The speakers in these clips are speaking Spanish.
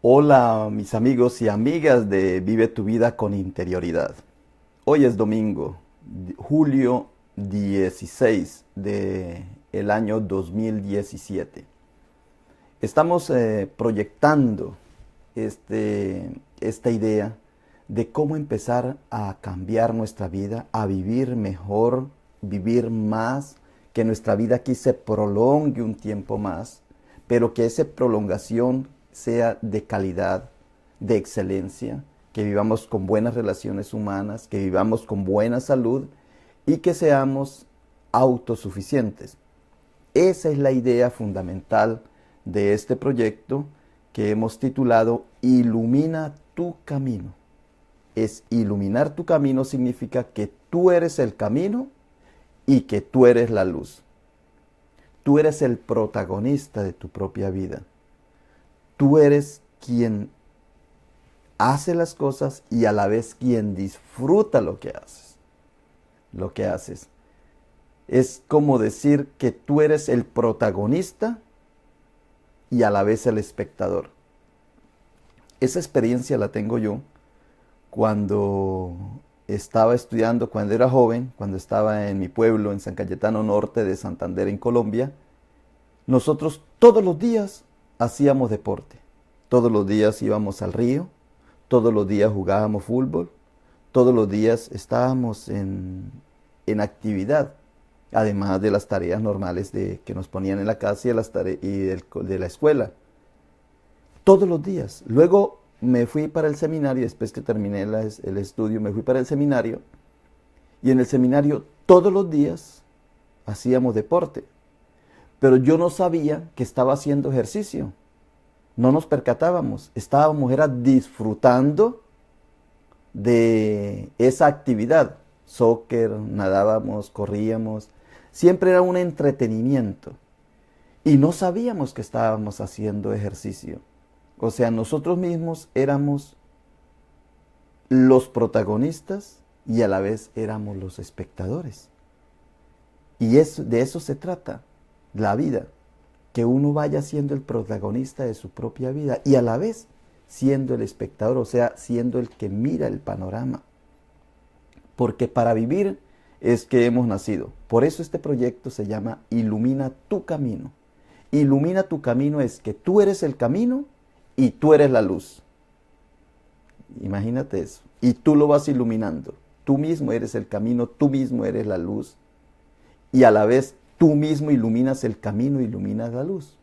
Hola mis amigos y amigas de Vive tu vida con interioridad. Hoy es domingo, julio 16 del año 2017. Estamos proyectando esta idea de cómo empezar a cambiar nuestra vida, a vivir mejor, vivir más, que nuestra vida aquí se prolongue un tiempo más, pero que esa prolongación sea de calidad, de excelencia, que vivamos con buenas relaciones humanas, que vivamos con buena salud y que seamos autosuficientes. Esa es la idea fundamental de este proyecto que hemos titulado Ilumina tu camino. Iluminar tu camino significa que tú eres el camino y que tú eres la luz. Tú eres el protagonista de tu propia vida. Tú eres quien hace las cosas y a la vez quien disfruta lo que haces. Lo que haces. Es como decir que tú eres el protagonista y a la vez el espectador. Esa experiencia la tengo yo cuando estaba estudiando, cuando era joven, cuando estaba en mi pueblo, en San Cayetano Norte de Santander, en Colombia. Nosotros todos los días hacíamos deporte. Todos los días íbamos al río, todos los días jugábamos fútbol, todos los días estábamos en actividad, además de las tareas normales que nos ponían en la casa de la escuela. Todos los días. Luego me fui para el seminario, después que terminé el estudio, me fui para el seminario, y en el seminario todos los días hacíamos deporte. Pero yo no sabía que estaba haciendo ejercicio. No nos percatábamos. Estábamos disfrutando de esa actividad. Soccer, nadábamos, corríamos. Siempre era un entretenimiento. Y no sabíamos que estábamos haciendo ejercicio. O sea, nosotros mismos éramos los protagonistas y a la vez éramos los espectadores. Y de eso se trata la vida, que uno vaya siendo el protagonista de su propia vida y a la vez siendo el espectador, o sea, siendo el que mira el panorama. Porque para vivir es que hemos nacido. Por eso este proyecto se llama Ilumina tu camino. Ilumina tu camino es que tú eres el camino y tú eres la luz. Imagínate eso. Y tú lo vas iluminando. Tú mismo eres el camino, tú mismo eres la luz. Y a la vez tú mismo iluminas el camino, iluminas la luz.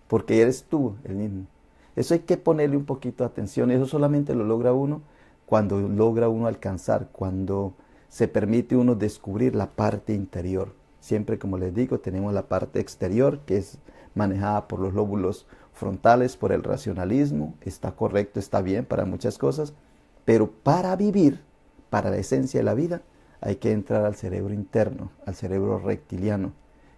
Porque eres tú el mismo. Eso hay que ponerle un poquito de atención. Eso solamente lo logra uno cuando logra uno alcanzar, cuando se permite uno descubrir la parte interior. Siempre, como les digo, tenemos la parte exterior que es manejada por los lóbulos frontales, por el racionalismo. Está correcto, está bien para muchas cosas. Pero para vivir, para la esencia de la vida, hay que entrar al cerebro interno, al cerebro reptiliano,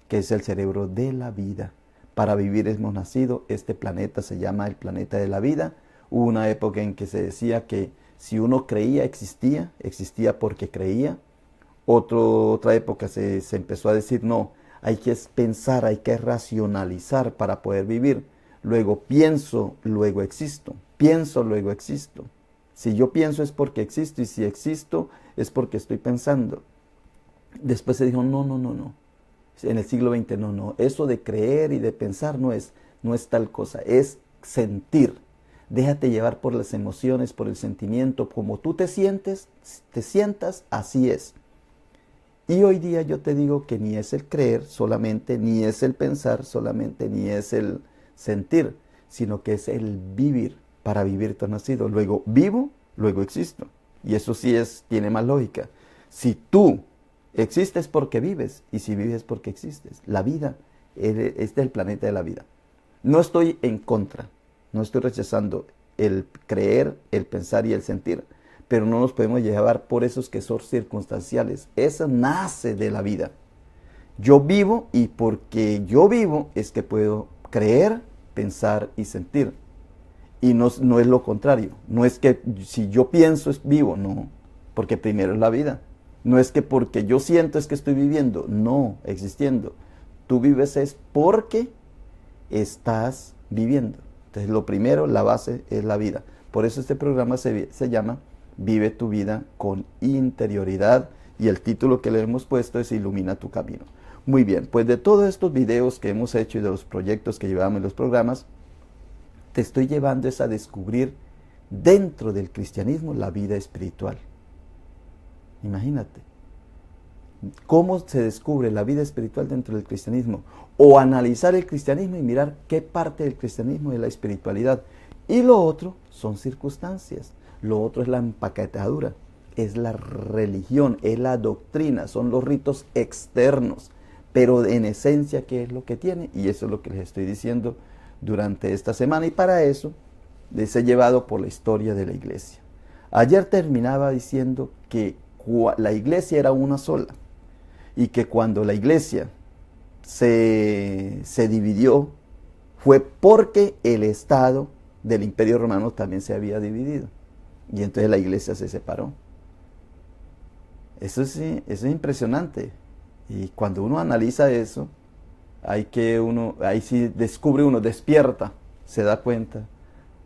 que es el cerebro de la vida. Para vivir hemos nacido. Este planeta se llama el planeta de la vida. Hubo una época en que se decía que si uno creía, existía porque creía. Otra época se empezó a decir, no, hay que pensar, hay que racionalizar para poder vivir. Luego pienso, luego existo. Pienso, luego existo. Si yo pienso es porque existo y si existo es porque estoy pensando. Después se dijo, no. En el siglo XX, no. Eso de creer y de pensar no es tal cosa, es sentir. Déjate llevar por las emociones, por el sentimiento. Como tú te sientas, así es. Y hoy día yo te digo que ni es el creer solamente, ni es el pensar solamente, ni es el sentir, sino que es el vivir. Para vivir tú has nacido. Luego vivo, luego existo. Y eso sí tiene más lógica. Si tú existes porque vives, y si vives porque existes. La vida, este es el planeta de la vida. No estoy en contra, no estoy rechazando el creer, el pensar y el sentir, pero no nos podemos llevar por esos que son circunstanciales. Eso nace de la vida. Yo vivo y porque yo vivo es que puedo creer, pensar y sentir. Y no es lo contrario. No es que si yo pienso es vivo, no, porque primero es la vida. No es que porque yo siento es que estoy viviendo, no, existiendo. Tú vives es porque estás viviendo. Entonces lo primero, la base es la vida. Por eso este programa se llama Vive tu vida con interioridad y el título que le hemos puesto es Ilumina tu camino. Muy bien, pues de todos estos videos que hemos hecho y de los proyectos que llevamos en los programas, te estoy llevando a descubrir dentro del cristianismo la vida espiritual. Imagínate, cómo se descubre la vida espiritual dentro del cristianismo, o analizar el cristianismo y mirar qué parte del cristianismo es la espiritualidad. Y lo otro son circunstancias, lo otro es la empaquetadura, es la religión, es la doctrina, son los ritos externos, pero en esencia, ¿qué es lo que tiene? Y eso es lo que les estoy diciendo durante esta semana, y para eso les he llevado por la historia de la iglesia. Ayer terminaba diciendo que la iglesia era una sola, y que cuando la iglesia se dividió fue porque el Estado del Imperio Romano también se había dividido, y entonces la iglesia se separó. Eso es impresionante, y cuando uno analiza eso, ahí sí descubre uno, despierta, se da cuenta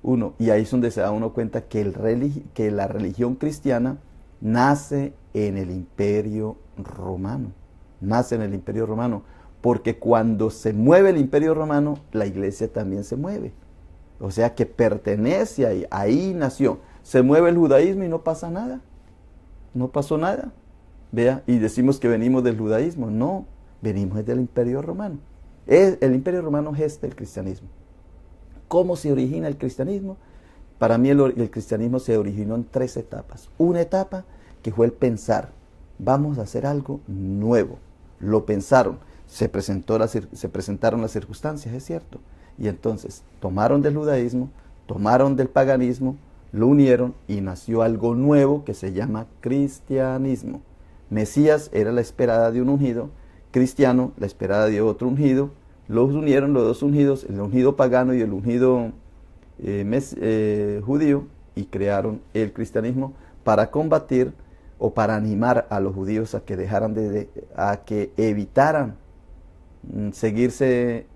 uno, y ahí es donde se da uno cuenta que la religión cristiana nace en el Imperio Romano. Nace en el Imperio Romano, porque cuando se mueve el Imperio Romano, la iglesia también se mueve. O sea que pertenece ahí nació. Se mueve el judaísmo y no pasa nada. No pasó nada. Vea, y decimos que venimos del judaísmo. No, venimos del Imperio Romano. El Imperio Romano gesta el cristianismo. ¿Cómo se origina el cristianismo? Para mí el cristianismo se originó en 3 etapas. Una etapa que fue el pensar, vamos a hacer algo nuevo. Lo pensaron, se presentaron las circunstancias, es cierto. Y entonces tomaron del judaísmo, tomaron del paganismo, lo unieron y nació algo nuevo que se llama cristianismo. Mesías era la esperada de un ungido, cristiano la esperada de otro ungido. Los unieron los dos ungidos, el ungido pagano y el ungido judío, y crearon el cristianismo para combatir o para animar a los judíos a que a que evitaran seguirse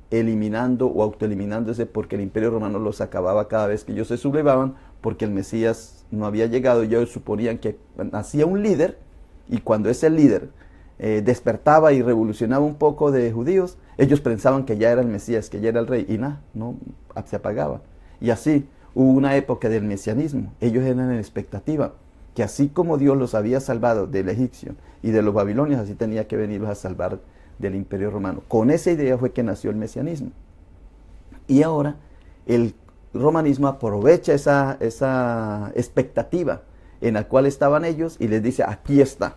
eliminando o autoeliminándose, porque el Imperio Romano los acababa cada vez que ellos se sublevaban, porque el Mesías no había llegado. Ellos suponían que nacía un líder, y cuando ese líder despertaba y revolucionaba un poco de judíos, ellos pensaban que ya era el Mesías, que ya era el rey, y nada, no, se apagaba. Y así hubo una época del mesianismo. Ellos eran en expectativa que así como Dios los había salvado del egipcio y de los babilonios, así tenía que venirlos a salvar del Imperio Romano. Con esa idea fue que nació el mesianismo. Y ahora el romanismo aprovecha esa expectativa en la cual estaban ellos y les dice, aquí está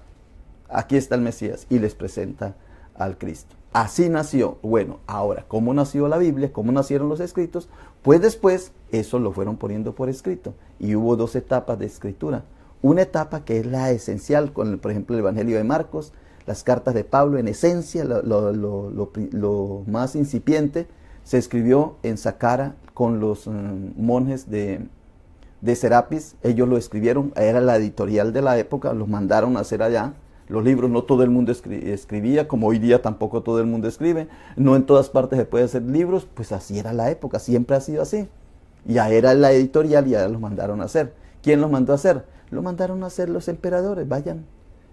el Mesías, y les presenta al Cristo. Así nació. Bueno, ahora, ¿cómo nació la Biblia? ¿Cómo nacieron los escritos? Pues después eso lo fueron poniendo por escrito, y hubo 2 etapas de escritura. Una etapa que es la esencial, con por ejemplo el Evangelio de Marcos, las cartas de Pablo, en esencia, lo más incipiente, se escribió en Saqqara con los monjes de Serapis. Ellos lo escribieron, era la editorial de la época, los mandaron a hacer allá. Los libros no todo el mundo escribía, como hoy día tampoco todo el mundo escribe. No en todas partes se puede hacer libros, pues así era la época, siempre ha sido así. Ya era la editorial y ya los mandaron a hacer. ¿Quién los mandó a hacer? Lo mandaron a hacer los emperadores. Vayan,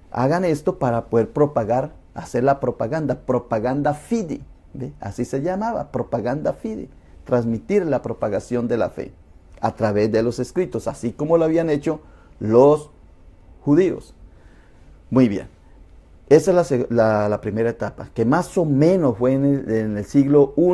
hagan esto para poder propagar, hacer la propaganda fide, ¿ve? Así se llamaba, propaganda fide, transmitir la propagación de la fe a través de los escritos, así como lo habían hecho los judíos. Muy bien, esa es la primera etapa, que más o menos fue en el siglo I,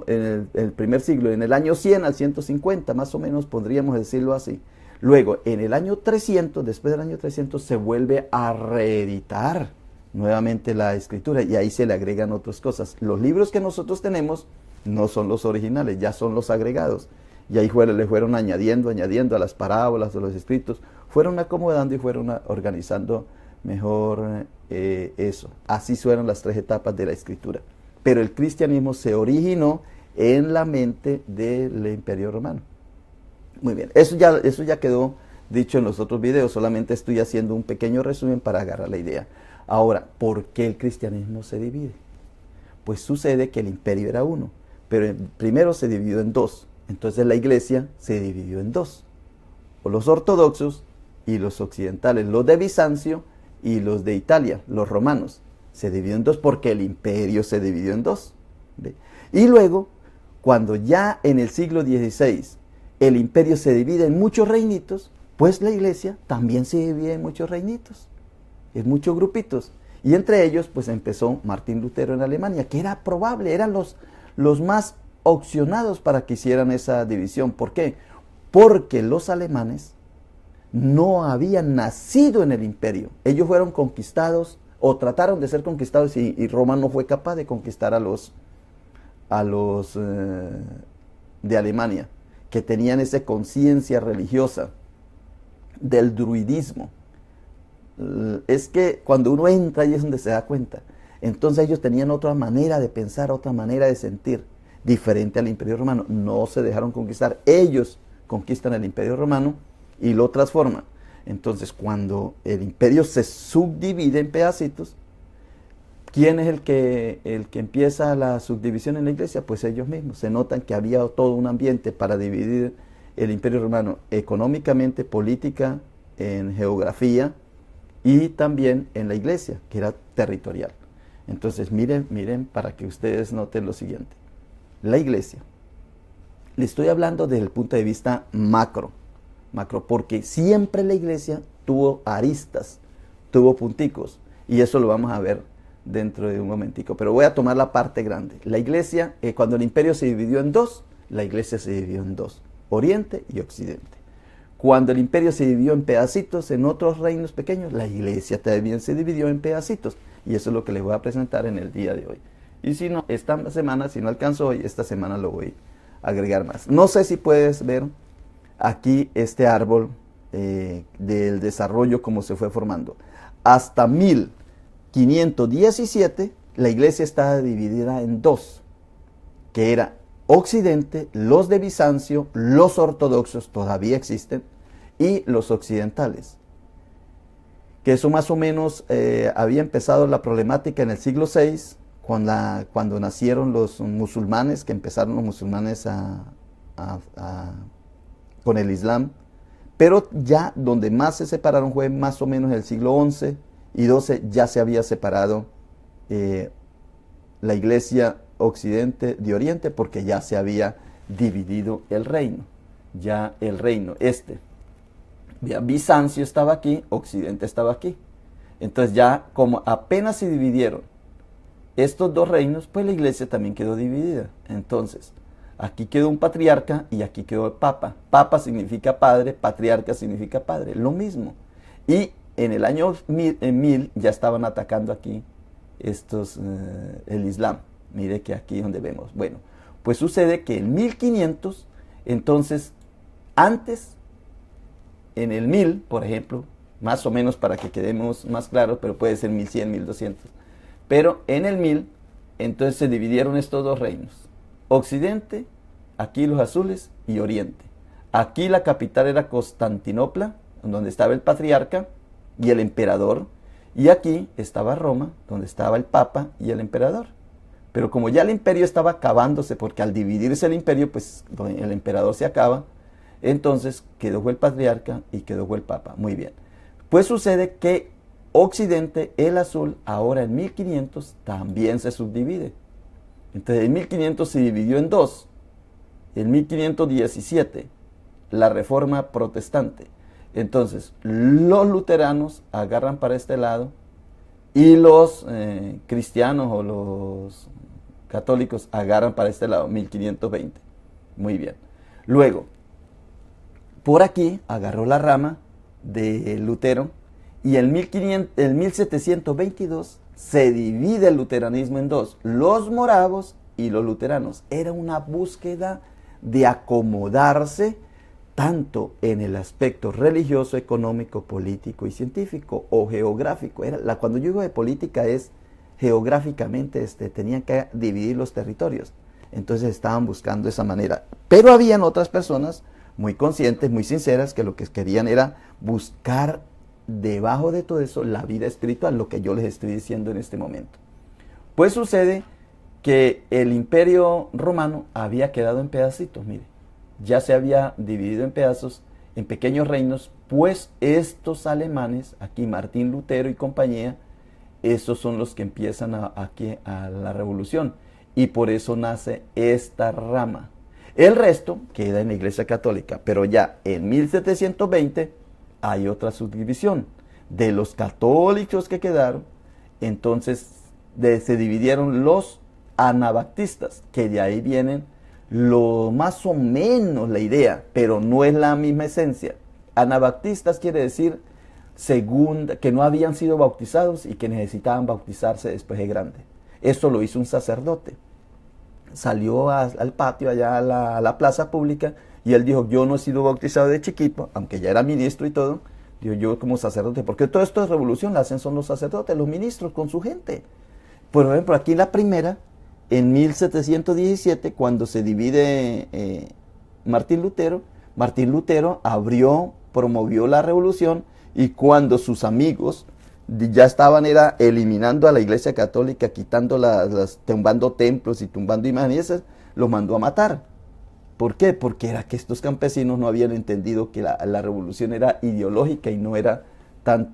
en el primer siglo, en el año 100 al 150, más o menos podríamos decirlo así. Luego, en el año 300, después del año 300, se vuelve a reeditar nuevamente la escritura, y ahí se le agregan otras cosas. Los libros que nosotros tenemos no son los originales, ya son los agregados. Y ahí le fueron añadiendo a las parábolas, a los escritos, fueron acomodando y fueron organizando mejor eso. Así fueron las 3 etapas de la escritura. Pero el cristianismo se originó en la mente del Imperio Romano. Muy bien, eso ya quedó dicho en los otros videos, solamente estoy haciendo un pequeño resumen para agarrar la idea. Ahora, ¿por qué el cristianismo se divide? Pues sucede que el imperio era uno, pero primero se dividió en 2. Entonces la iglesia se dividió en dos, o los ortodoxos y los occidentales, los de Bizancio y los de Italia, los romanos. Se dividió en dos porque el imperio se dividió en dos. ¿Ve? Y luego, cuando ya en el siglo XVI el imperio se divide en muchos reinitos, pues la iglesia también se divide en muchos reinitos, en muchos grupitos. Y entre ellos, pues empezó Martín Lutero en Alemania, que era probable, eran los más opcionados para que hicieran esa división. ¿Por qué? Porque los alemanes no habían nacido en el imperio. Ellos fueron conquistados o trataron de ser conquistados y Roma no fue capaz de conquistar a los de Alemania, que tenían esa conciencia religiosa del druidismo. Es que cuando uno entra ahí es donde se da cuenta. Entonces ellos tenían otra manera de pensar, otra manera de sentir, diferente al imperio romano. No se dejaron conquistar. Ellos conquistan el imperio romano y lo transforman. Entonces cuando el imperio se subdivide en pedacitos, ¿quién es el que empieza la subdivisión en la iglesia? Pues ellos mismos. Se notan que había todo un ambiente para dividir el imperio romano económicamente, política, en geografía y también en la iglesia, que era territorial. Entonces miren para que ustedes noten lo siguiente. La iglesia, le estoy hablando desde el punto de vista macro, porque siempre la iglesia tuvo aristas, tuvo punticos, y eso lo vamos a ver dentro de un momentico, pero voy a tomar la parte grande. La iglesia, cuando el imperio se dividió en dos, la iglesia se dividió en dos, Oriente y Occidente. Cuando el imperio se dividió en pedacitos, en otros reinos pequeños, la iglesia también se dividió en pedacitos, y eso es lo que les voy a presentar en el día de hoy. Y si no, esta semana, si no alcanzo hoy, esta semana lo voy a agregar más. No sé si puedes ver aquí este árbol del desarrollo, cómo se fue formando. Hasta 1517, la iglesia estaba dividida en dos, que era Occidente, los de Bizancio, los ortodoxos todavía existen, y los occidentales. Que eso más o menos había empezado la problemática en el siglo VI, cuando nacieron los musulmanes, que empezaron los musulmanes con el Islam. Pero ya donde más se separaron fue más o menos en el siglo XI y XII, ya se había separado la iglesia Occidente de Oriente, porque ya se había dividido el reino. Ya el reino Bizancio estaba aquí, Occidente estaba aquí. Entonces ya como apenas se dividieron estos dos reinos, pues la iglesia también quedó dividida. Entonces aquí quedó un patriarca y aquí quedó el papa. Papa significa padre, patriarca significa padre, lo mismo. Y en el año 1000 ya estaban atacando aquí el Islam. Mire que aquí es donde vemos. Bueno, pues sucede que en 1500, entonces, antes, en el 1000, por ejemplo, más o menos para que quedemos más claros, pero puede ser 1100, 1200. Pero en el 1000, entonces se dividieron estos dos reinos. Occidente, aquí los azules, y Oriente. Aquí la capital era Constantinopla, donde estaba el patriarca y el emperador. Y aquí estaba Roma, donde estaba el papa y el emperador. Pero como ya el imperio estaba acabándose, porque al dividirse el imperio, pues el emperador se acaba, entonces quedó el patriarca y quedó el papa. Muy bien. Pues sucede que Occidente, el azul, ahora en 1500 también se subdivide. Entonces en 1500 se dividió en dos. En 1517, la reforma protestante. Entonces los luteranos agarran para este lado y los cristianos o los católicos agarran para este lado, 1520. Muy bien. Luego, por aquí agarró la rama de Lutero y en 1722 se divide el luteranismo en dos, los moravos y los luteranos. Era una búsqueda de acomodarse tanto en el aspecto religioso, económico, político y científico o geográfico. Cuando yo digo de política es geográficamente, tenían que dividir los territorios. Entonces estaban buscando esa manera. Pero habían otras personas muy conscientes, muy sinceras, que lo que querían era buscar debajo de todo eso la vida espiritual, lo que yo les estoy diciendo en este momento. Pues sucede que el imperio romano había quedado en pedacitos, mire. ya se había dividido en pedazos, en pequeños reinos, pues estos alemanes, aquí Martín Lutero y compañía, estos son los que empiezan aquí a la revolución. Y por eso nace esta rama. El resto queda en la Iglesia Católica, pero ya en 1720 hay otra subdivisión. De los católicos que quedaron, entonces se dividieron los anabaptistas, que de ahí vienen lo más o menos la idea, pero no es la misma esencia. Anabaptistas quiere decir que no habían sido bautizados y que necesitaban bautizarse después de grande. Esto lo hizo un sacerdote. Salió al patio, allá a la plaza pública, y él dijo, yo no he sido bautizado de chiquito, aunque ya era ministro y todo, digo, yo como sacerdote, porque todo esto de revolución la hacen son los sacerdotes, los ministros con su gente. Por ejemplo, aquí la primera, en 1717, cuando se divide Martín Lutero promovió la revolución, y cuando sus amigos ya estaban eliminando a la Iglesia Católica, quitando tumbando templos y tumbando imágenes, los mandó a matar. ¿Por qué? Porque era que estos campesinos no habían entendido que la revolución era ideológica y no era tan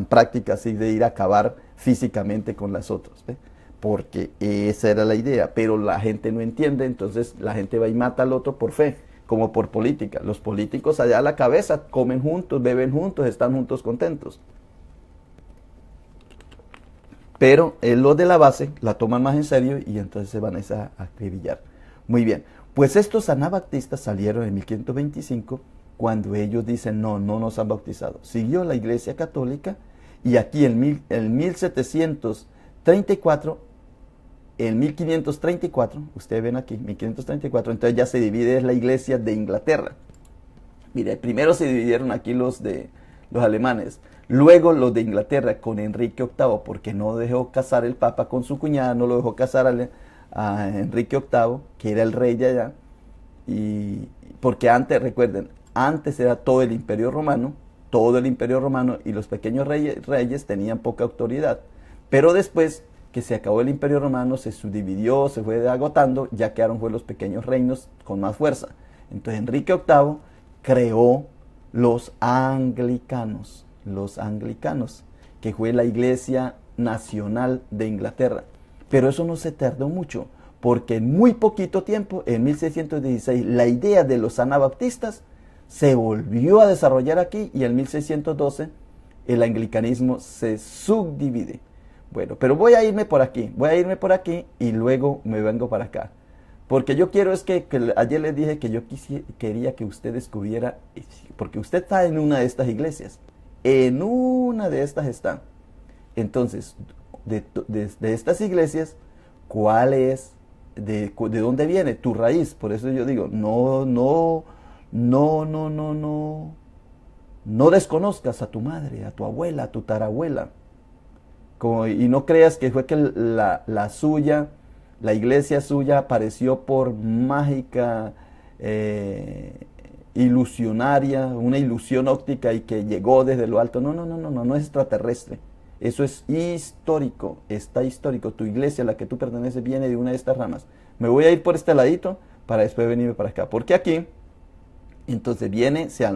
práctica así de ir a acabar físicamente con las otras, ¿ve? Porque esa era la idea, pero la gente no entiende, entonces la gente va y mata al otro por fe, como por política. Los políticos allá a la cabeza comen juntos, beben juntos, están juntos contentos. Pero los de la base la toman más en serio y entonces se van a acribillar. Muy bien, pues estos anabaptistas salieron en 1525 cuando ellos dicen no nos han bautizado. Siguió la Iglesia Católica y aquí en 1734, en 1534, ustedes ven aquí, 1534, entonces ya se divide la Iglesia de Inglaterra. Mire, primero se dividieron aquí los alemanes, luego los de Inglaterra con Enrique VIII, porque no dejó casar el Papa con su cuñada, no lo dejó casar a Enrique VIII, que era el rey de allá, y porque antes, recuerden, antes era todo el Imperio Romano, y los pequeños reyes tenían poca autoridad, pero después que se acabó el Imperio Romano, se subdividió, se fue agotando, ya quedaron los pequeños reinos con más fuerza. Entonces Enrique VIII creó los anglicanos, que fue la Iglesia Nacional de Inglaterra. Pero eso no se tardó mucho, porque en muy poquito tiempo, en 1616, la idea de los anabaptistas se volvió a desarrollar aquí, y en 1612 el anglicanismo se subdivide. Bueno, pero voy a irme por aquí y luego me vengo para acá. Porque yo quiero que ayer les dije que yo quería que usted descubriera, porque usted está en una de estas iglesias, en una de estas está. Entonces, de estas iglesias, ¿cuál es, de dónde viene tu raíz? Por eso yo digo, no desconozcas a tu madre, a tu abuela, a tu tarabuela. Y no creas que fue que la iglesia suya apareció por mágica, ilusionaria, una ilusión óptica y que llegó desde lo alto. No es extraterrestre. Eso es histórico, está histórico. Tu iglesia, a la que tú perteneces, viene de una de estas ramas. Me voy a ir por este ladito para después venirme para acá. Porque aquí, entonces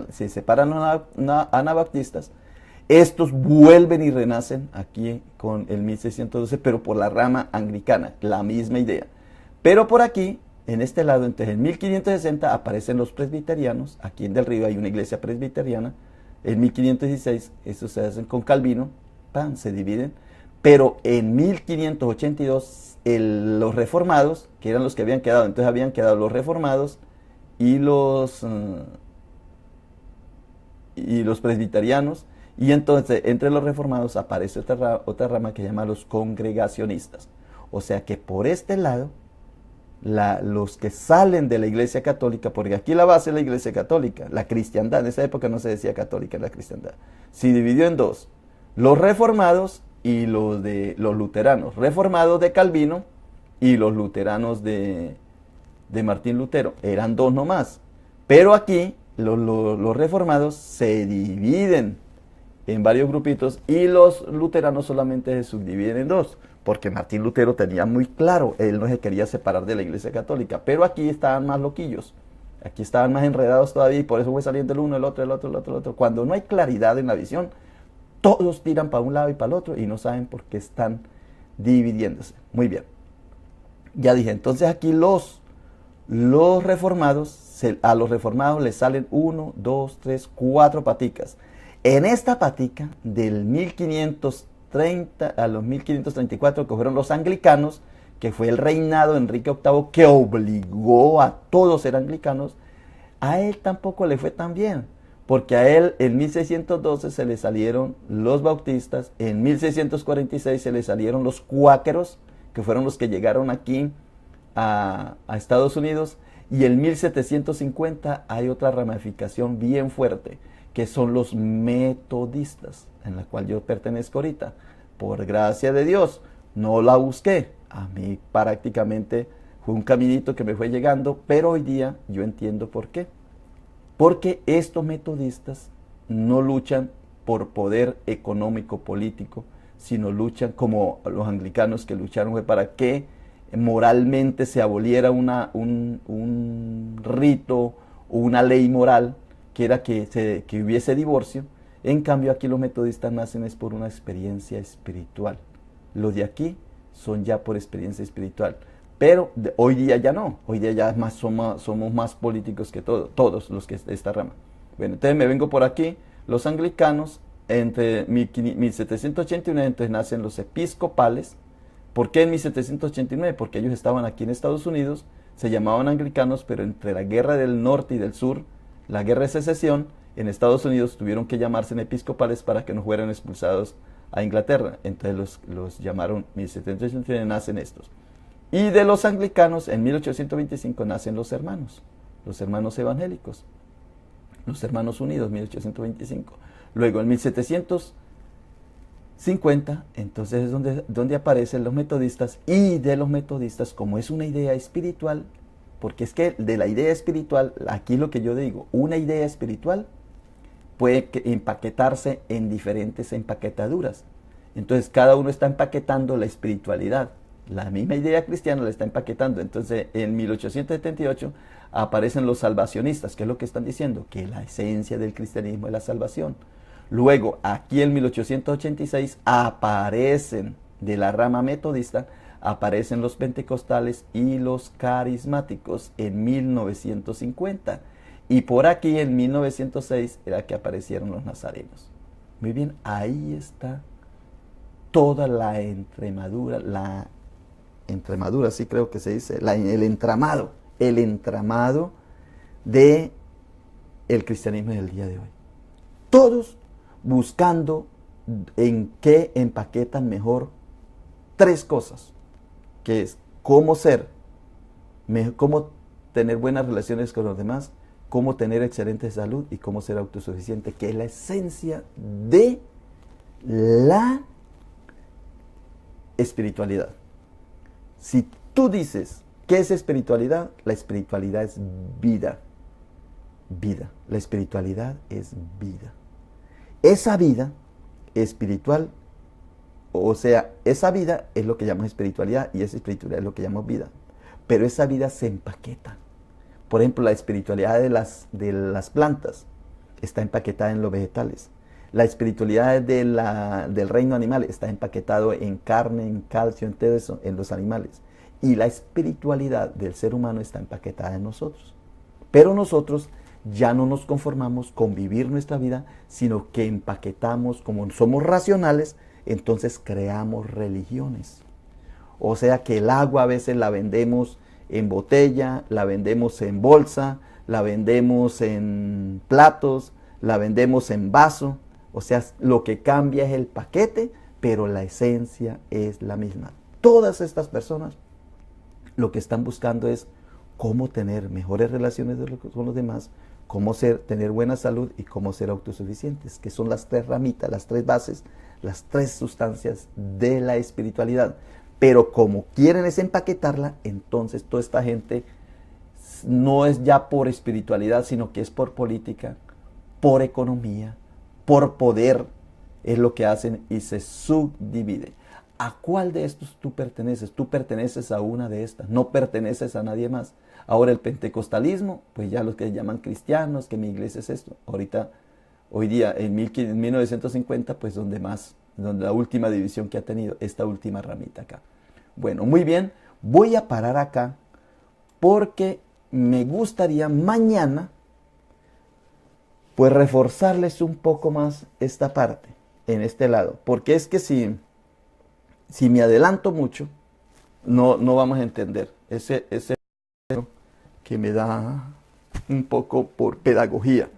se separan los anabaptistas. Estos vuelven y renacen aquí con el 1612, pero por la rama anglicana, la misma idea. Pero por aquí, en este lado, entonces en 1560 aparecen los presbiterianos. Aquí en Del Río hay una iglesia presbiteriana. En 1516, eso se hacen con Calvino, se dividen. Pero en 1582, los reformados, que eran los que habían quedado, entonces habían quedado los reformados y los presbiterianos. Y entonces, entre los reformados aparece otra rama que se llama los congregacionistas. O sea que por este lado, los que salen de la Iglesia Católica, porque aquí la base es la Iglesia Católica, la cristiandad, en esa época no se decía católica, la cristiandad, se dividió en dos, los reformados y los luteranos, reformados de Calvino y los luteranos de Martín Lutero, eran dos nomás. Pero aquí los reformados se dividen en varios grupitos y los luteranos solamente se subdividen en dos, porque Martín Lutero tenía muy claro, él no se quería separar de la Iglesia Católica, pero aquí estaban más loquillos. Aquí estaban más enredados todavía y por eso fue saliendo el uno, el otro, el otro, el otro, el otro. Cuando no hay claridad en la visión, todos tiran para un lado y para el otro y no saben por qué están dividiéndose. Muy bien. Ya dije, entonces aquí los reformados, a los reformados les salen 1, 2, 3, 4 paticas. En esta patica, del 1530 a los 1534, que fueron los anglicanos, que fue el reinado de Enrique VIII, que obligó a todos a ser anglicanos, a él tampoco le fue tan bien, porque a él en 1612 se le salieron los bautistas, en 1646 se le salieron los cuáqueros, que fueron los que llegaron aquí a Estados Unidos, y en 1750 hay otra ramificación bien fuerte, que son los metodistas, en la cual yo pertenezco ahorita. Por gracia de Dios, no la busqué. A mí prácticamente fue un caminito que me fue llegando, pero hoy día yo entiendo por qué. Porque estos metodistas no luchan por poder económico, político, sino luchan como los anglicanos, que lucharon para que moralmente se aboliera un rito o una ley moral, que era que hubiese divorcio. En cambio aquí los metodistas nacen es por una experiencia espiritual. Los de aquí son ya por experiencia espiritual. Pero hoy día ya no, hoy día ya somos más políticos que todos los que de esta rama. Bueno, entonces me vengo por aquí, los anglicanos, entre 1789 entonces nacen los episcopales. ¿Por qué en 1789? Porque ellos estaban aquí en Estados Unidos, se llamaban anglicanos, pero entre la guerra del norte y del sur, la guerra de secesión, en Estados Unidos tuvieron que llamarse episcopales para que no fueran expulsados a Inglaterra. Entonces los llamaron, 1789 nacen estos. Y de los anglicanos, en 1825 nacen los hermanos evangélicos, los hermanos unidos, 1825. Luego en 1750, entonces es donde aparecen los metodistas, y de los metodistas, como es una idea espiritual, porque es que de la idea espiritual, aquí lo que yo digo, una idea espiritual puede empaquetarse en diferentes empaquetaduras. Entonces cada uno está empaquetando la espiritualidad. La misma idea cristiana la está empaquetando. Entonces en 1878 aparecen los salvacionistas. ¿Qué es lo que están diciendo? Que la esencia del cristianismo es la salvación. Luego aquí en 1886 aparecen de la rama metodista, aparecen los pentecostales y los carismáticos en 1950. Y por aquí en 1906 era que aparecieron los nazarenos. Muy bien, ahí está toda la entremadura, sí creo que se dice, el entramado de el cristianismo del día de hoy. Todos buscando en qué empaquetan mejor tres cosas, que es cómo cómo tener buenas relaciones con los demás, cómo tener excelente salud y cómo ser autosuficiente, que es la esencia de la espiritualidad. Si tú dices, ¿qué es espiritualidad? La espiritualidad es vida. Vida. La espiritualidad es vida. Esa vida espiritual, o sea, esa vida es lo que llamamos espiritualidad y esa espiritualidad es lo que llamamos vida. Pero esa vida se empaqueta. Por ejemplo, la espiritualidad de las plantas está empaquetada en los vegetales. La espiritualidad del reino animal está empaquetado en carne, en calcio, en todo eso, en los animales. Y la espiritualidad del ser humano está empaquetada en nosotros. Pero nosotros ya no nos conformamos con vivir nuestra vida, sino que empaquetamos, como somos racionales, entonces creamos religiones. O sea que el agua a veces la vendemos en botella, la vendemos en bolsa, la vendemos en platos, la vendemos en vaso. O sea, lo que cambia es el paquete, pero la esencia es la misma. Todas estas personas lo que están buscando es cómo tener mejores relaciones con los demás, cómo tener buena salud y cómo ser autosuficientes, que son las tres ramitas, las tres bases, las tres sustancias de la espiritualidad. Pero como quieren es empaquetarla, entonces toda esta gente no es ya por espiritualidad, sino que es por política, por economía, por poder, es lo que hacen y se subdivide. ¿A cuál de estos tú perteneces? Tú perteneces a una de estas, no perteneces a nadie más. Ahora el pentecostalismo, pues ya los que llaman cristianos, que mi iglesia es esto. Hoy día, en 1950, pues donde la última división que ha tenido, esta última ramita acá. Bueno, muy bien, voy a parar acá porque me gustaría mañana, pues reforzarles un poco más esta parte, en este lado. Porque es que si me adelanto mucho, no vamos a entender. Ese que me da un poco por pedagogía.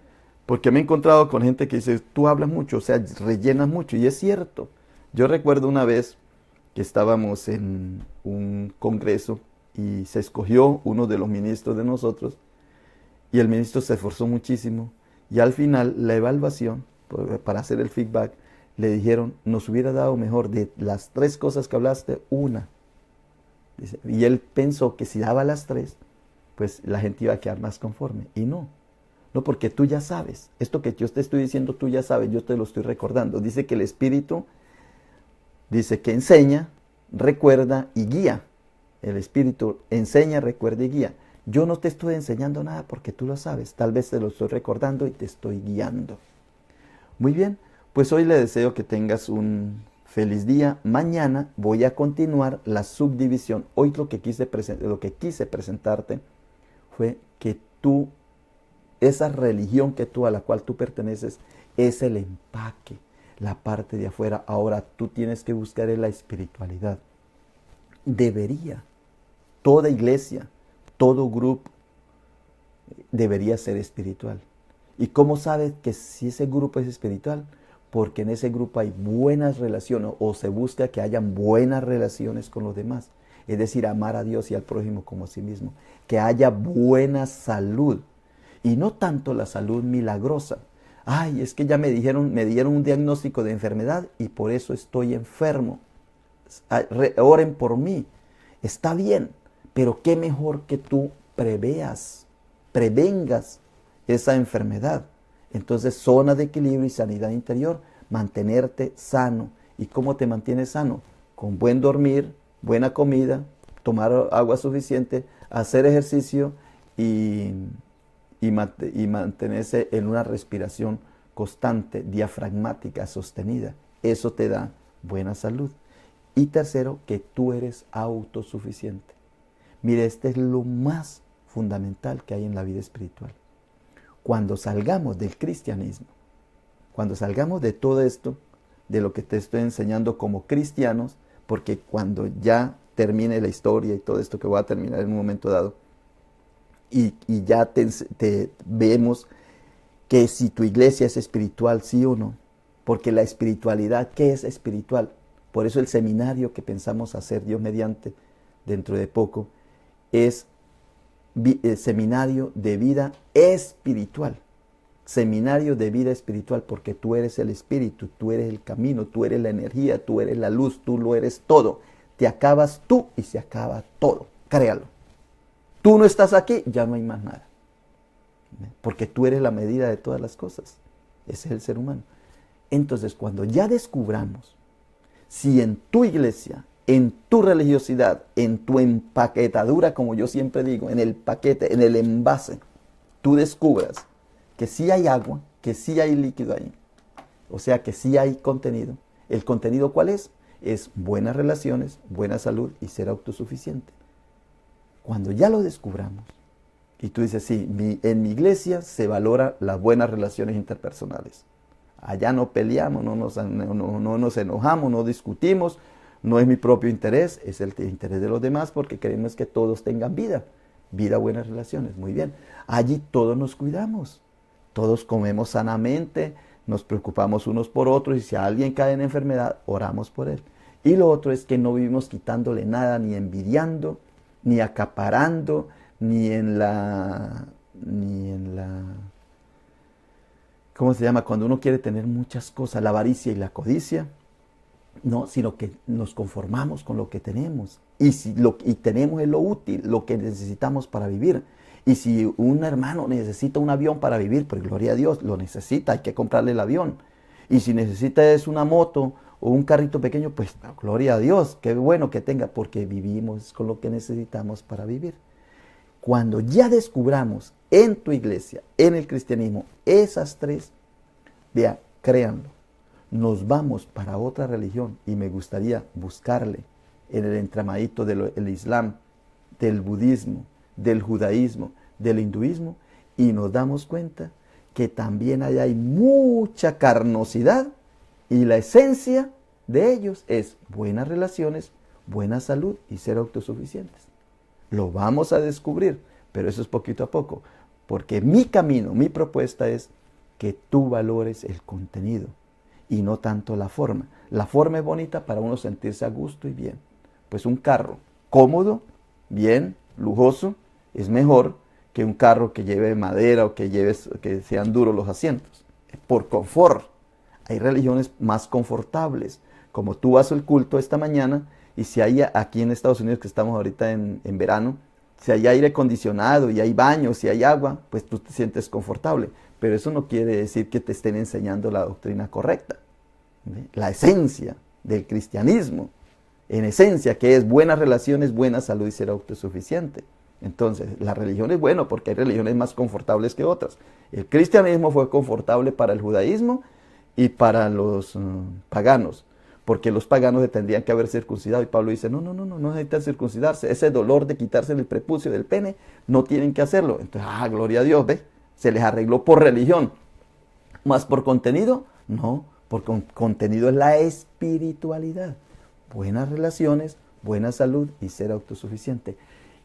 Porque me he encontrado con gente que dice, tú hablas mucho, o sea, rellenas mucho. Y es cierto. Yo recuerdo una vez que estábamos en un congreso y se escogió uno de los ministros de nosotros y el ministro se esforzó muchísimo y al final la evaluación, para hacer el feedback, le dijeron, nos hubiera dado mejor de las 3 cosas que hablaste, una. Y él pensó que si daba las 3, pues la gente iba a quedar más conforme. Y no, porque tú ya sabes. Esto que yo te estoy diciendo, tú ya sabes, yo te lo estoy recordando. Dice que el Espíritu, dice que enseña, recuerda y guía. El Espíritu enseña, recuerda y guía. Yo no te estoy enseñando nada porque tú lo sabes. Tal vez te lo estoy recordando y te estoy guiando. Muy bien, pues hoy le deseo que tengas un feliz día. Mañana voy a continuar la subdivisión. Hoy lo que quise presentarte fue que tú, esa religión a la cual tú perteneces, es el empaque, la parte de afuera. Ahora tú tienes que buscar en la espiritualidad. Toda iglesia, todo grupo debería ser espiritual. ¿Y cómo sabes que si ese grupo es espiritual? Porque en ese grupo hay buenas relaciones o se busca que hayan buenas relaciones con los demás. Es decir, amar a Dios y al prójimo como a sí mismo. Que haya buena salud. Y no tanto la salud milagrosa. Ay, es que ya me dieron un diagnóstico de enfermedad y por eso estoy enfermo. Oren por mí. Está bien, pero qué mejor que tú prevengas esa enfermedad. Entonces, zona de equilibrio y sanidad interior, mantenerte sano. ¿Y cómo te mantienes sano? Con buen dormir, buena comida, tomar agua suficiente, hacer ejercicio y mantenerse en una respiración constante, diafragmática, sostenida. Eso te da buena salud. Y tercero, que tú eres autosuficiente. Mire, este es lo más fundamental que hay en la vida espiritual. Cuando salgamos del cristianismo, cuando salgamos de todo esto, de lo que te estoy enseñando como cristianos, porque cuando ya termine la historia y todo esto que voy a terminar en un momento dado, y ya te vemos que si tu iglesia es espiritual, sí o no, porque la espiritualidad, ¿qué es espiritual? Por eso el seminario que pensamos hacer, Dios mediante, dentro de poco, es seminario de vida espiritual. Seminario de vida espiritual, porque tú eres el espíritu, tú eres el camino, tú eres la energía, tú eres la luz, tú lo eres todo. Te acabas tú y se acaba todo. Créalo. Tú no estás aquí, ya no hay más nada. Porque tú eres la medida de todas las cosas. Ese es el ser humano. Entonces, cuando ya descubramos si en tu iglesia, en tu religiosidad, en tu empaquetadura, como yo siempre digo, en el paquete, en el envase, tú descubras que sí hay agua, que sí hay líquido ahí, o sea que sí hay contenido. ¿El contenido cuál es? Es buenas relaciones, buena salud y ser autosuficiente. Cuando ya lo descubramos, y tú dices, sí, en mi iglesia se valora las buenas relaciones interpersonales. Allá no peleamos, no nos enojamos, no discutimos, no es mi propio interés, es el interés de los demás porque queremos que todos tengan vida, buenas relaciones, muy bien. Allí todos nos cuidamos, todos comemos sanamente, nos preocupamos unos por otros y si alguien cae en enfermedad, oramos por él. Y lo otro es que no vivimos quitándole nada, ni envidiando, ni acaparando, ni en la, ¿cómo se llama? Cuando uno quiere tener muchas cosas, la avaricia y la codicia, no, sino que nos conformamos con lo que tenemos. Y si tenemos es lo útil, lo que necesitamos para vivir. Y si un hermano necesita un avión para vivir, pues gloria a Dios, lo necesita, hay que comprarle el avión. Y si necesita es una moto o un carrito pequeño, pues gloria a Dios, qué bueno que tenga, porque vivimos con lo que necesitamos para vivir. Cuando ya descubramos en tu iglesia, en el cristianismo, esas tres, vea, créanlo, nos vamos para otra religión y me gustaría buscarle en el entramadito del Islam, del budismo, del judaísmo, del hinduismo, y nos damos cuenta que también allá hay mucha carnosidad y la esencia de ellos es buenas relaciones, buena salud y ser autosuficientes. Lo vamos a descubrir, pero eso es poquito a poco, porque mi camino, mi propuesta es que tú valores el contenido y no tanto la forma. La forma es bonita para uno sentirse a gusto y bien. Pues un carro cómodo, bien, lujoso, es mejor que un carro que lleve madera o que sean duros los asientos. Por confort. Hay religiones más confortables. Como tú vas al culto esta mañana y si hay aquí en Estados Unidos, que estamos ahorita en verano, si hay aire acondicionado y hay baños y hay agua, pues tú te sientes confortable. Pero eso no quiere decir que te estén enseñando la doctrina correcta. La esencia del cristianismo, en esencia, que es buenas relaciones, buena salud y ser autosuficiente. Entonces, la religión es bueno porque hay religiones más confortables que otras. El cristianismo fue confortable para el judaísmo y para los paganos, porque los paganos se tendrían que haber circuncidado. Y Pablo dice, no necesitan circuncidarse. Ese dolor de quitarse el prepucio del pene, no tienen que hacerlo. Entonces, gloria a Dios, ¿ve? Se les arregló por religión. ¿Más por contenido? No, porque contenido es la espiritualidad. Buenas relaciones, buena salud y ser autosuficiente.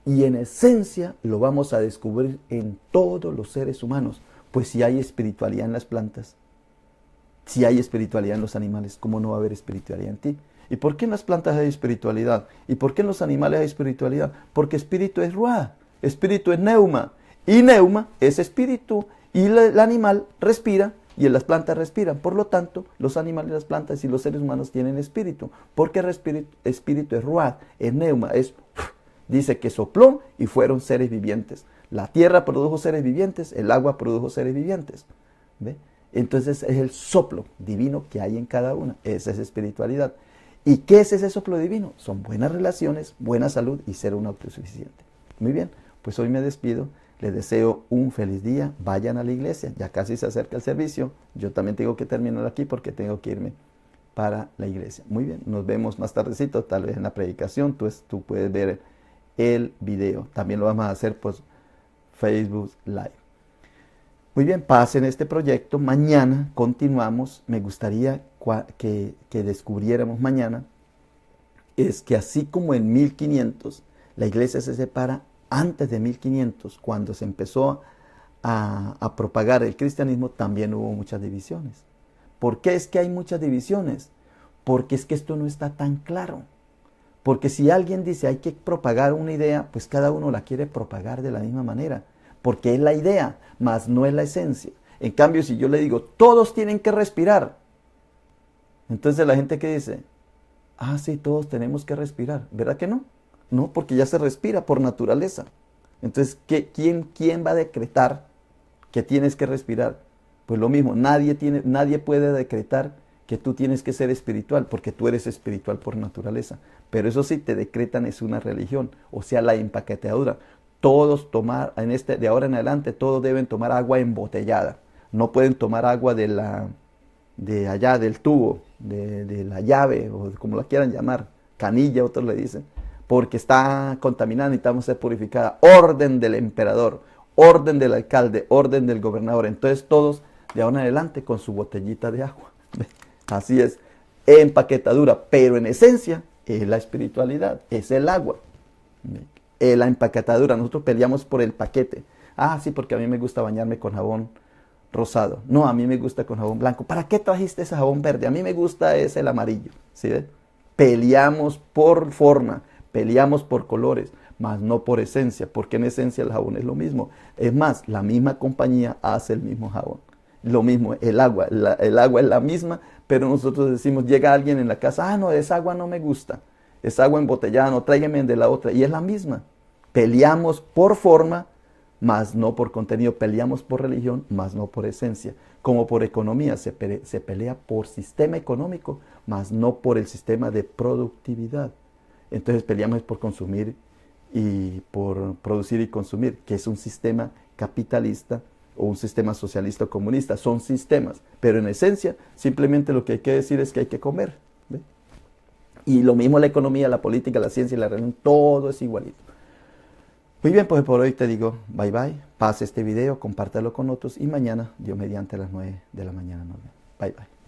Y en esencia lo vamos a descubrir en todos los seres humanos. Pues si hay espiritualidad en las plantas, si hay espiritualidad en los animales, ¿cómo no va a haber espiritualidad en ti? ¿Y por qué en las plantas hay espiritualidad? ¿Y por qué en los animales hay espiritualidad? Porque espíritu es ruah, espíritu es neuma. Y neuma es espíritu. Y el animal respira y en las plantas respiran. Por lo tanto, los animales, las plantas y los seres humanos tienen espíritu. Porque el espíritu es ruah, es neuma, dice que sopló y fueron seres vivientes. La tierra produjo seres vivientes, el agua produjo seres vivientes. ¿Ve? Entonces es el soplo divino que hay en cada una. Esa es espiritualidad. ¿Y qué es ese soplo divino? Son buenas relaciones, buena salud y ser un autosuficiente. Muy bien, pues hoy me despido. Les deseo un feliz día. Vayan a la iglesia. Ya casi se acerca el servicio. Yo también tengo que terminar aquí porque tengo que irme para la iglesia. Muy bien, nos vemos más tardecito, tal vez en la predicación. Tú puedes ver el video. También lo vamos a hacer por Facebook Live. Muy bien, pasen este proyecto. Mañana continuamos. Me gustaría que descubriéramos mañana es que así como en 1500 la iglesia se separa, antes de 1500, cuando se empezó a propagar el cristianismo, también hubo muchas divisiones. ¿Por qué es que hay muchas divisiones? Porque es que esto no está tan claro. Porque si alguien dice hay que propagar una idea, pues cada uno la quiere propagar de la misma manera. Porque es la idea, mas no es la esencia. En cambio, si yo le digo, todos tienen que respirar. Entonces la gente que dice, sí, todos tenemos que respirar. ¿Verdad que no? No, porque ya se respira por naturaleza. Entonces, ¿quién va a decretar que tienes que respirar? Pues lo mismo, nadie puede decretar que tú tienes que ser espiritual, porque tú eres espiritual por naturaleza. Pero eso sí te decretan es una religión, o sea, la empaquetadura. Todos de ahora en adelante, todos deben tomar agua embotellada. No pueden tomar agua de allá, del tubo, de la llave, o como la quieran llamar, canilla, otros le dicen, porque está contaminada y necesitamos ser purificada. Orden del emperador, orden del alcalde, orden del gobernador. Entonces todos de ahora en adelante con su botellita de agua. Así es, empaquetadura, pero en esencia es la espiritualidad, es el agua. La empaquetadura, nosotros peleamos por el paquete. Sí, porque a mí me gusta bañarme con jabón rosado. No, a mí me gusta con jabón blanco. ¿Para qué trajiste ese jabón verde? A mí me gusta el amarillo. ¿Sí ves? Peleamos por forma, peleamos por colores, mas no por esencia, porque en esencia el jabón es lo mismo. Es más, la misma compañía hace el mismo jabón. Lo mismo, el agua es la misma, pero nosotros decimos, llega alguien en la casa, no, esa agua no me gusta, esa agua embotellada, no, tráigame de la otra, y es la misma. Peleamos por forma, mas no por contenido, peleamos por religión, mas no por esencia. Como por economía, se pelea por sistema económico, mas no por el sistema de productividad. Entonces peleamos por consumir y por producir y consumir, que es un sistema capitalista o un sistema socialista o comunista. Son sistemas, pero en esencia simplemente lo que hay que decir es que hay que comer. ¿Ve? Y lo mismo la economía, la política, la ciencia y la religión, todo es igualito. Muy bien, pues por hoy te digo bye bye, pase este video, compártelo con otros y mañana, Dios mediante, a las 9 de la mañana nos vemos. Bye bye.